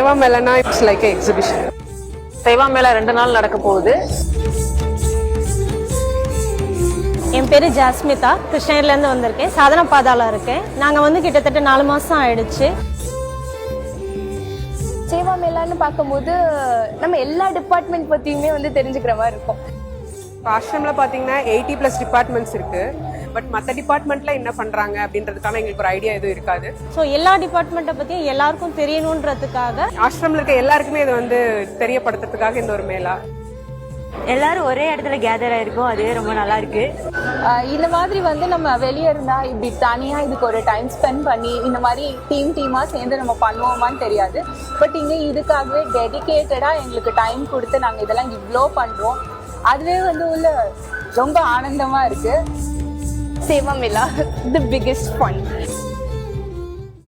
சேவா மேளனா it's like a exhibition. Seva Mela 2 நாள் நடக்க போகுது. என் பேரு ஜாஸ்மிதா, கிருஷ்ணகிரிலேருந்து வந்திருக்கேன். சாதன பாதாளம் இருக்கேன். நாங்கள் வந்து கிட்டத்தட்ட 4 மாதம் ஆயிடுச்சு. சேவா மேளான்னு பார்க்கும்போது நம்ம எல்லா டிபார்ட்மெண்ட் பற்றியுமே வந்து தெரிஞ்சுக்கிற மாதிரி இருக்கும். ஆசிரமில் பார்த்தீங்கன்னா 80+ டிபார்ட்மெண்ட்ஸ் இருக்கு. பட் மற்ற டிபார்ட்மெண்ட்ல என்ன பண்றாங்க அப்படின்றதுக்கான எங்களுக்கு ஒரு ஐடியா எதுவும் இருக்காது. ஸோ எல்லா டிபார்ட்மெண்ட்டை பற்றியும் எல்லாருக்கும் தெரியணுன்றதுக்காக ஆசிரமில் இருக்க எல்லாருக்குமே இதை வந்து தெரியப்படுத்துறதுக்காக இந்த ஒரு மேளா. எல்லாரும் ஒரே இடத்துல கேதர் ஆயிருக்கும், அதுவே ரொம்ப நல்லா இருக்கு. இந்த மாதிரி வந்து நம்ம வெளியே இருந்தா இப்படி தனியா இதுக்கு ஒரு டைம் ஸ்பெண்ட் பண்ணி இந்த மாதிரி டீமா சேர்ந்து நம்ம பண்ணுவோமான்னு தெரியாது. பட் இங்க இதுக்காகவே டெடிகேட்டடா எங்களுக்கு டைம் கொடுத்து நாங்க இதெல்லாம் இவ்வளோ பண்றோம். அதுவே வந்து உள்ள ரொம்ப ஆனந்தமா இருக்கு. Seva Mela the biggest fun.